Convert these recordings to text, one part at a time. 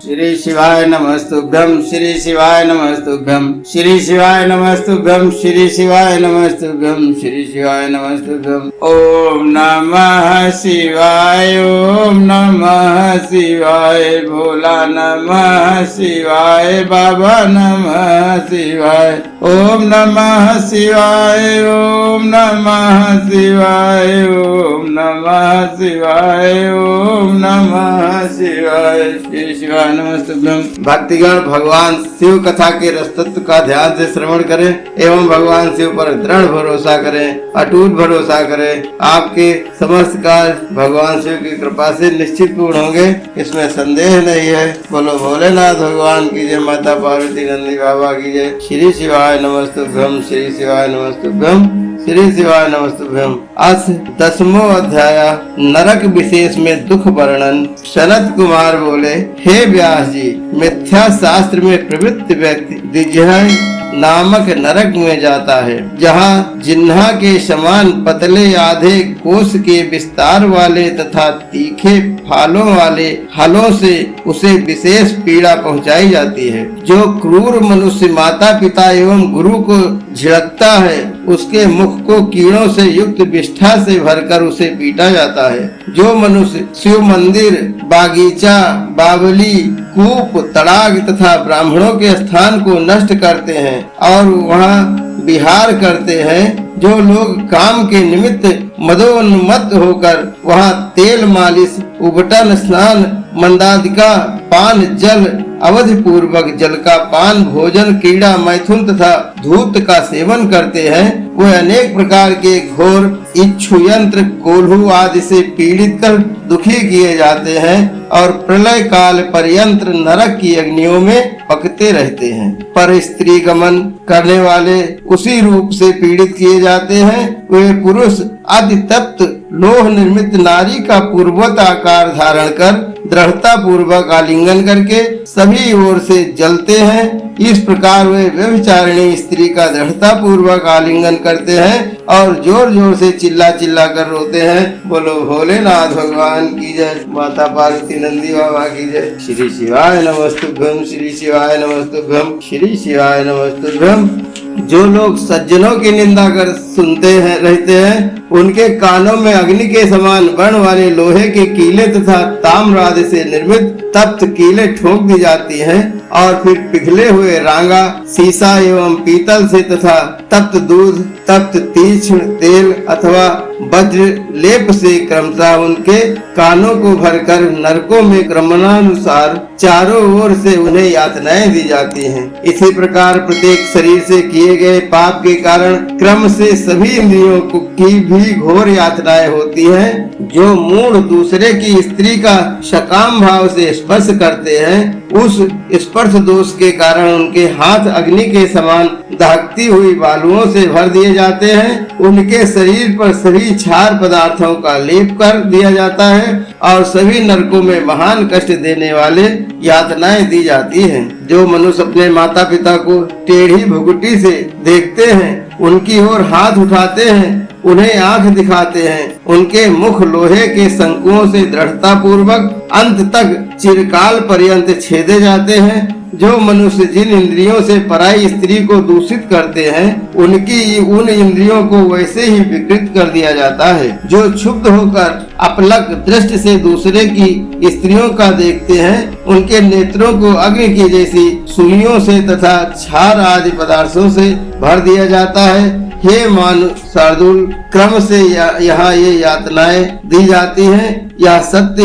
श्री शिवाय नमस्तुभ्यं श्री शिवाय नमस्तुभ्यं श्री शिवाय नमस्तुभ्यं श्री शिवाय नमस्तुभ्यं श्री शिवाय नमस्तुभ्यं। ओम नमः शिवाय ओम नमः शिवाय भोला नमः शिवाय बाबा नमः शिवाय। ओम नमः शिवाय ओम नमः शिवाय ओम नमः शिवाय ओम नमः शिवाय। श्री शिवाय नमस्तुभ्यं। भक्तिगण भगवान शिव कथा के रसतत्व का ध्यान से श्रवण करें एवं भगवान शिव पर दृढ़ भरोसा करें, अटूट भरोसा करें। आपके समस्त कार्य भगवान शिव की कृपा से निश्चित पूर्ण होंगे, इसमें संदेह नहीं है। बोलो भोलेनाथ भगवान की जय, माता पार्वती नंदी बाबा की जय। श्री शिवाय नमस्तुभ्यं श्री शिवाय नमस्तुभ्यं श्री शिवाय नमस्तुभ्यं। आज 10वां अध्याय नरक विशेष में दुख वर्णन। सनत कुमार बोले, हे व्यास जी, मिथ्या शास्त्र में प्रवृत्त व्यक्ति दिग्जय नामक नरक में जाता है, जहाँ जिन्हा के समान पतले आधे कोस के विस्तार वाले तथा तीखे फालों वाले हलों से उसे विशेष पीड़ा पहुंचाई जाती है। जो क्रूर मनुष्य माता पिता एवं गुरु को झिड़कता है, उसके मुख को कीड़ों से युक्त विष्ठा से भरकर उसे पीटा जाता है। जो मनुष्य शिव मंदिर, बागीचा, बावली, कूप, तड़ाग तथा ब्राह्मणों के स्थान को नष्ट करते हैं और वहाँ विहार करते हैं, जो लोग काम के निमित्त मदोन्मत्त होकर वहाँ तेल मालिश, उबटन स्नान, मंदादिका, पान जल, अवधि पूर्वक जल का पान, भोजन, क्रीड़ा, मैथुन तथा धूत का सेवन करते हैं, वे अनेक प्रकार के घोर इच्छु यंत्र, कोल्हू आदि से पीड़ित कर दुखी किए जाते हैं और प्रलय काल पर्यंत नरक की अग्नियों में पकते रहते हैं। पर स्त्री गमन करने वाले उसी रूप से पीड़ित किए जाते हैं। वे पुरुष अति तप्त लोह निर्मित नारी का पूर्ववत आकार धारण कर दृढ़ता पूर्वक आलिंगन करके सभी ओर से जलते हैं। इस प्रकार वे व्यभिचारिणी स्त्री का दृढ़ता पूर्वक आलिंगन करते हैं और जोर जोर से चिल्ला चिल्ला कर रोते हैं। बोलो भोलेनाथ भगवान की जय, माता पार्वती नंदी बाबा की जय। श्री शिवाय नमस्तुभ्यं श्री शिवाय नमस्तुभ्यं श्री शिवाय नमस्तुभ्यं। जो लोग सज्जनों की निंदा कर सुनते हैं रहते हैं, उनके कानों में अग्नि के समान वर्ण वाले लोहे के कीले तथा ताम्र आदि से निर्मित तप्त कीले ठोक दी जाती हैं और फिर पिघले हुए रांगा, सीसा एवं पीतल से तथा तप्त दूध, तप्त तीक्ष्ण तेल अथवा वज्र लेप से क्रमशः उनके कानों को भरकर नरकों में क्रमानुसार चारों ओर से उन्हें यातनाएं दी जाती हैं। इसी प्रकार प्रत्येक शरीर से किए गए पाप के कारण क्रम से सभी इंद्रियों की भी घोर यातनाएं होती हैं। जो मूढ़ दूसरे की स्त्री का सकाम भाव से स्पर्श करते हैं, उस स्पर्श दोष के कारण उनके हाथ अग्नि के समान दहकती हुई बालुओं से भर दिए जाते हैं। उनके शरीर पर सभी क्षार पदार्थों का लेप कर दिया जाता है और सभी नरकों में महान कष्ट देने वाले यातनाएं दी जाती हैं। जो मनुष्य अपने माता पिता को टेढ़ी भुगुटी से देखते हैं, उनकी ओर हाथ उठाते हैं, उन्हें आंख दिखाते हैं, उनके मुख लोहे के शंकुओं से दृढ़ता पूर्वक अंत तक चिरकाल पर्यंत छेदे जाते हैं। जो मनुष्य जिन इंद्रियों से पराई स्त्री को दूषित करते हैं, उनकी उन इंद्रियों को वैसे ही विकृत कर दिया जाता है। जो क्षुब्ध होकर अपलक दृष्टि से दूसरे की स्त्रियों का देखते हैं, उनके नेत्रों को अग्नि की जैसी सुइयों से तथा क्षार आदि पदार्थों से भर दिया जाता है। हे मानु शार्दुल, क्रम से यहाँ ये यातनाएं दी जाती हैं। यह सत्य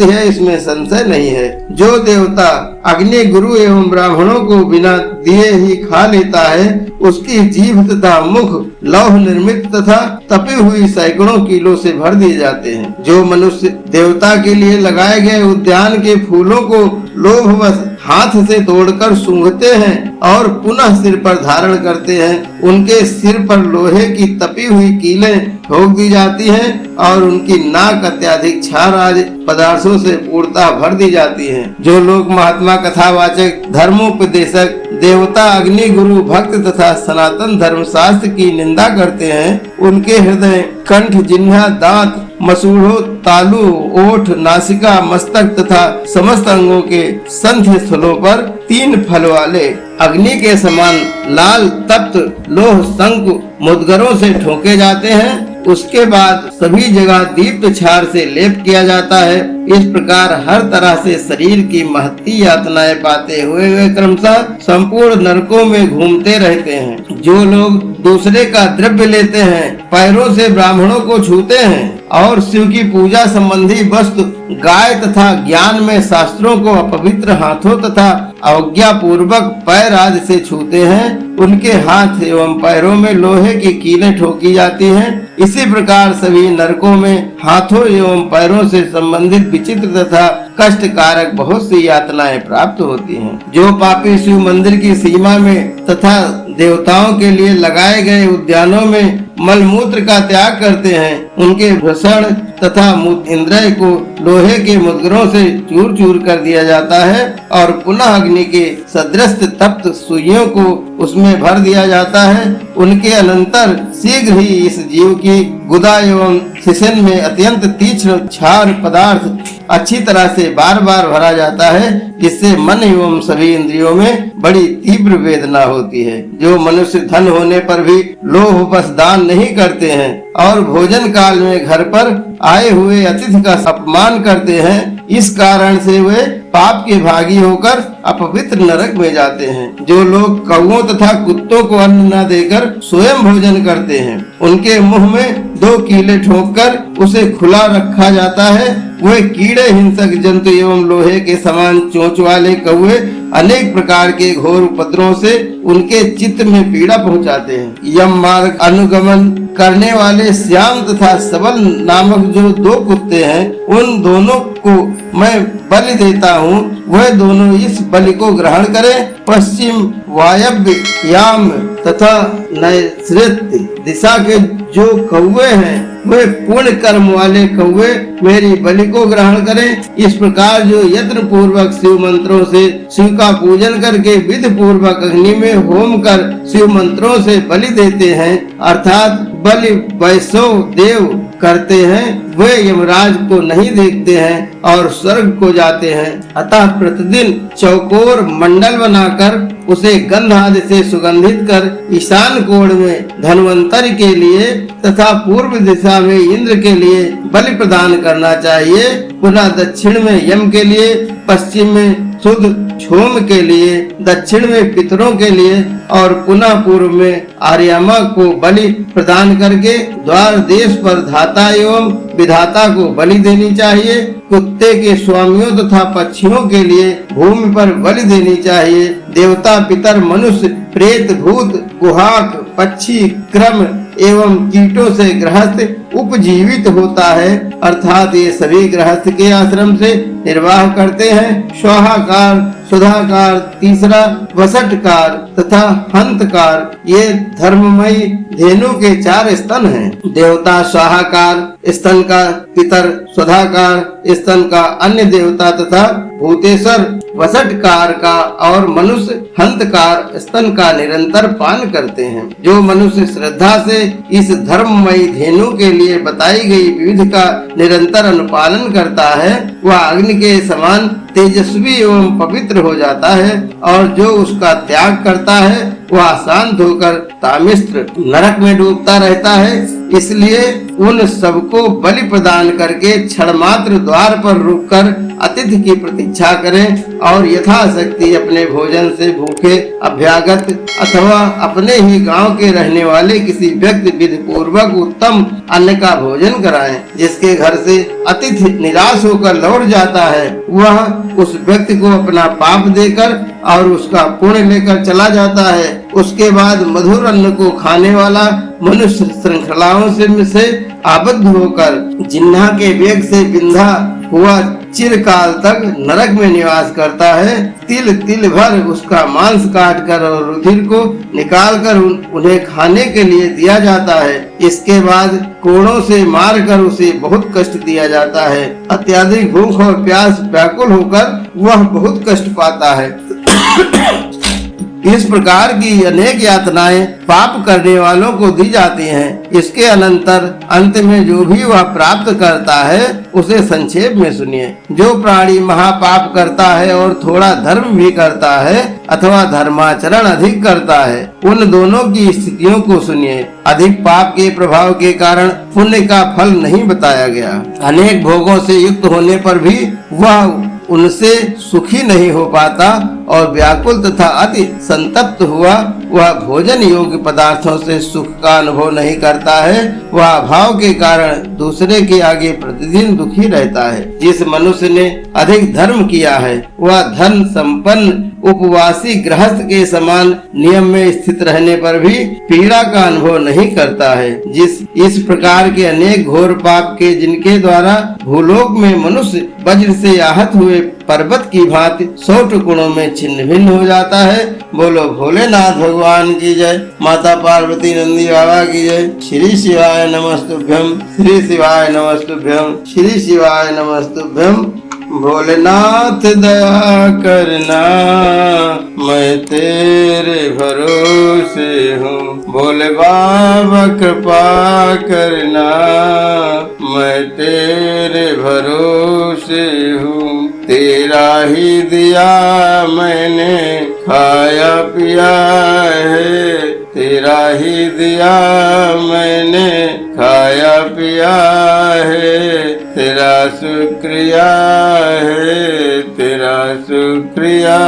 है, इसमें संशय नहीं है। जो देवता अग्नि, गुरु एवं ब्राह्मणों को बिना दिए ही खा लेता है, उसकी जीभ तथा मुख लौह निर्मित तथा तपी हुई सैकड़ों किलो से भर दिए जाते हैं। जो मनुष्य देवता के लिए लगाए गए उद्यान के फूलों को लोभवश हाथ से तोड़कर सूंघते हैं और पुनः सिर पर धारण करते हैं, उनके सिर पर लोहे की तपी हुई कीलें ठोक दी जाती हैं और उनकी नाक अत्याधिक क्षार आदि पदार्थों से पूर्णता भर दी जाती है। जो लोग महात्मा, कथावाचक, धर्मोपदेशक, देवता, अग्नि, गुरु, भक्त तथा सनातन धर्म शास्त्र की निंदा करते हैं, उनके हृदय, कंठ, जिह्वा, दांत, मसूड़ों, तालु, ओठ, नासिका, मस्तक तथा समस्त अंगों के संध्य स्थलों पर 3 फल वाले अग्नि के समान लाल तप्त लोह शंकु मुद्गरों से ठोके जाते हैं। उसके बाद सभी जगह दीप्त छार से लेप किया जाता है। इस प्रकार हर तरह से शरीर की महती यातनाएं पाते हुए वे क्रमशः संपूर्ण नरकों में घूमते रहते हैं। जो लोग दूसरे का द्रव्य लेते हैं, पैरों से ब्राह्मणों को छूते हैं और शिव की पूजा संबंधी वस्तु, गाय तथा ज्ञान में शास्त्रों को अपवित्र हाथों तथा अवज्ञा पूर्वक पैर आदि से छूते हैं, उनके हाथ एवं पैरों में लोहे की कीलें ठोकी जाती हैं। इसी प्रकार सभी नरकों में हाथों एवं पैरों से संबंधित विचित्र तथा कष्ट कारक बहुत सी यातनाएं प्राप्त होती हैं। जो पापी शिव मंदिर की सीमा में तथा देवताओं के लिए लगाए गए उद्यानों में मलमूत्र का त्याग करते हैं, उनके भ्रषण तथा इंद्रिय को लोहे के मुद्गरों से चूर चूर कर दिया जाता है और पुनः अग्नि के सदृश तप्त सुइयों को उसमें भर दिया जाता है। उनके अनंतर शीघ्र ही इस जीव की गुदा एवं शिशन में अत्यंत तीक्ष्ण क्षार पदार्थ अच्छी तरह से बार बार भरा जाता है, जिससे मन एवं सभी इंद्रियों में बड़ी तीव्र वेदना होती है। जो मनुष्य धन होने पर भी लोभ बस दान नहीं करते हैं और भोजन काल में घर पर आए हुए अतिथि का अपमान करते हैं, इस कारण से वे पाप के भागी होकर अपवित्र नरक में जाते हैं। जो लोग कौओं तथा कुत्तों को अन्न न देकर स्वयं भोजन करते हैं, उनके मुंह में 2 कीले ठोककर उसे खुला रखा जाता है। वे कीड़े, हिंसक जंतु एवं लोहे के समान चोंच वाले कौवे अनेक प्रकार के घोर उपद्रवों से उनके चित्त में पीड़ा पहुंचाते हैं। यम मार्ग अनुगमन करने वाले श्याम तथा सबल नामक जो 2 कुत्ते हैं, उन दोनों को मैं बलि देता हूँ, वह दोनों इस बलि को ग्रहण करें। पश्चिम, वायव्य, याम तथा नैऋत्य दिशा के जो कौवे हैं, वे पूर्ण कर्म वाले कौवे मेरी बलि को ग्रहण करें। इस प्रकार जो यत्न पूर्वक शिव मंत्रों से शिव का पूजन करके विधि पूर्वक अग्नि में होम कर शिव मंत्रों से बलि देते हैं, अर्थात बलि वैष्णव देव करते हैं, वे यमराज को नहीं देखते हैं और स्वर्ग को जाते हैं। अतः प्रतिदिन चौकोर मंडल बनाकर उसे गंध आदि से सुगंधित कर ईशान कोण में धन्वंतरि के लिए तथा पूर्व दिशा में इंद्र के लिए बलि प्रदान करना चाहिए। पुनः दक्षिण में यम के लिए, पश्चिम में शुद्ध क्षोम के लिए, दक्षिण में पितरों के लिए और पुनः पूर्व में आर्यमा को बलि प्रदान करके द्वार देश पर धाता एवं विधाता को बलि देनी चाहिए। कुत्ते के स्वामियों तथा पक्षियों के लिए भूमि पर बलि देनी चाहिए। देवता, पितर, मनुष्य, प्रेत, भूत, गुहाक, पक्षी, क्रम एवं कीटों से गृहस्थ उपजीवित होता है, अर्थात ये सभी गृहस्थ के आश्रम से निर्वाह करते हैं। स्वाहाकार, सुधाकार, तीसरा वसटकार तथा हंतकार, ये धर्ममयी धेनु के 4 स्तन हैं। देवता स्वाहाकार स्तन का, पितर स्वधाकार स्तन का, अन्य देवता तथा भूतेश्वर वसटकार का और मनुष्य हंतकार स्तन का निरंतर पान करते हैं। जो मनुष्य श्रद्धा से इस धर्ममयी धेनु के लिए बताई गई विधि का निरंतर अनुपालन करता है, वह अग्नि के समान तेजस्वी एवं पवित्र हो जाता है और जो उसका त्याग करता है वह शांत होकर तामिस्त्र नरक में डूबता रहता है। इसलिए उन सबको बलि प्रदान करके क्षण मात्र द्वार पर रुककर अतिथि की प्रतीक्षा करें और यथाशक्ति अपने भोजन से भूखे अभ्यागत अथवा अपने ही गांव के रहने वाले किसी व्यक्ति विधि पूर्वक उत्तम अन्न का भोजन कराएं। जिसके घर से अतिथि निराश होकर लौट जाता है, वह उस व्यक्ति को अपना पाप देकर और उसका पुण्य लेकर चला जाता है। उसके बाद मधुर अन्न को खाने वाला मनुष्य श्रृंखलाओं से आबद्ध होकर जिन्हा के वेग से बिंधा वह चिरकाल तक नरक में निवास करता है। तिल तिल भर उसका मांस काट कर और रुधिर को निकाल कर उन्हें खाने के लिए दिया जाता है। इसके बाद कोड़ों से मार कर उसे बहुत कष्ट दिया जाता है। अत्यधिक भूख और प्यास व्याकुल होकर वह बहुत कष्ट पाता है। इस प्रकार की अनेक यातनाएं पाप करने वालों को दी जाती हैं। इसके अनंतर अंत में जो भी वह प्राप्त करता है उसे संक्षेप में सुनिए। जो प्राणी महापाप करता है और थोड़ा धर्म भी करता है अथवा धर्माचरण अधिक करता है, उन दोनों की स्थितियों को सुनिए। अधिक पाप के प्रभाव के कारण पुण्य का फल नहीं बताया गया। अनेक भोगों से युक्त होने पर भी वह उनसे सुखी नहीं हो पाता और व्याकुल तथा अति संतप्त हुआ वह भोजन योग्य पदार्थों से सुख का अनुभव नहीं करता है। वह अभाव के कारण दूसरे के आगे प्रतिदिन दुखी रहता है। जिस मनुष्य ने अधिक धर्म किया है वह धन संपन्न उपवासी गृहस्थ के समान नियम में स्थित रहने पर भी पीड़ा का अनुभव नहीं करता है। इस प्रकार के अनेक घोर पाप के जिनके द्वारा भूलोक में मनुष्य वज्र से आहत हुए पर्वत की भांति 100 टुकड़ों में छिन्न भिन्न हो जाता है। बोलो भोलेनाथ भगवान की जय, माता पार्वती नंदी बाबा की जय। श्री शिवाय नमस्तुभ्यम, श्री शिवाय नमस्तुभ्यम, श्री शिवाय नमस्तुभ्यम। भोलेनाथ दया करना मैं तेरे भरोसे हूँ। भोले बाबा कृपा करना मैं तेरे भरोसे हूँ। तेरा ही दिया मैंने खाया पिया है, तेरा ही दिया मैंने खाया पिया है। तेरा शुक्रिया है, तेरा शुक्रिया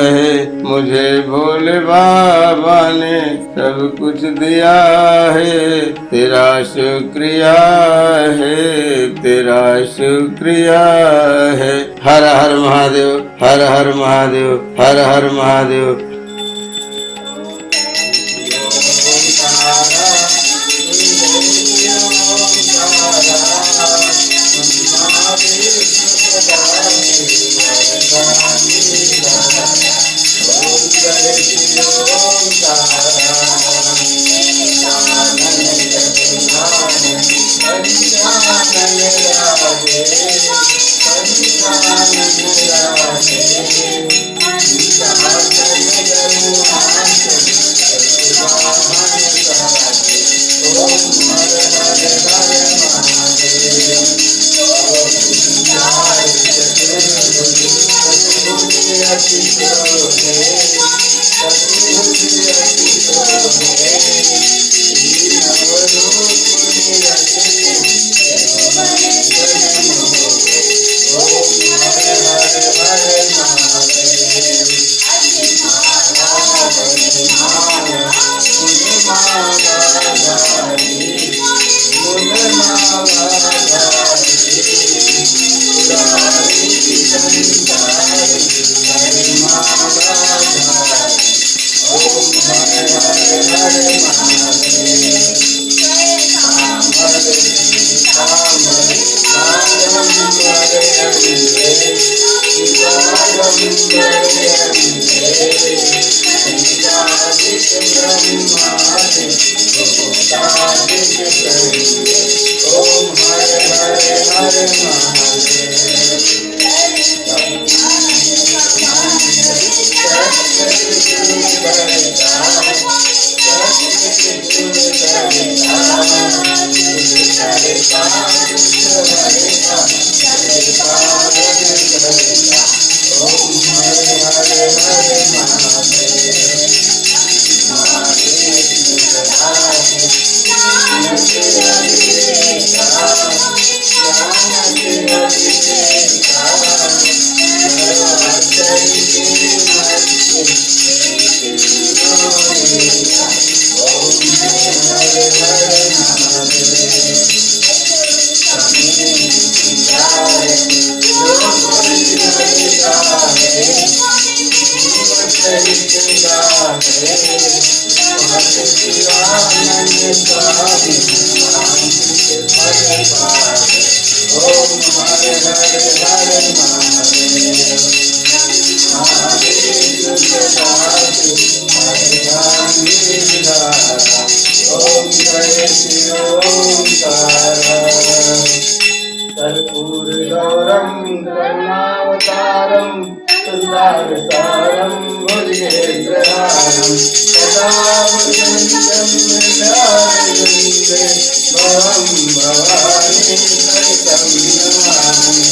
है। मुझे भोले बाबा ने सब कुछ दिया है। तेरा शुक्रिया है, तेरा शुक्रिया है। हर हर महादेव, हर हर महादेव, हर हर महादेव। ओम हरे हरे हरे महादेव हरे कृष्ण हरे राम गिरिधारा ओम जय शिव ओंकार कर्पूर गौरम करुणावतारम तुषारसारम भुजगेन्द्रहारम सदा वसन्तं हृदयारविन्दे भवं भवानी सहितं नमामि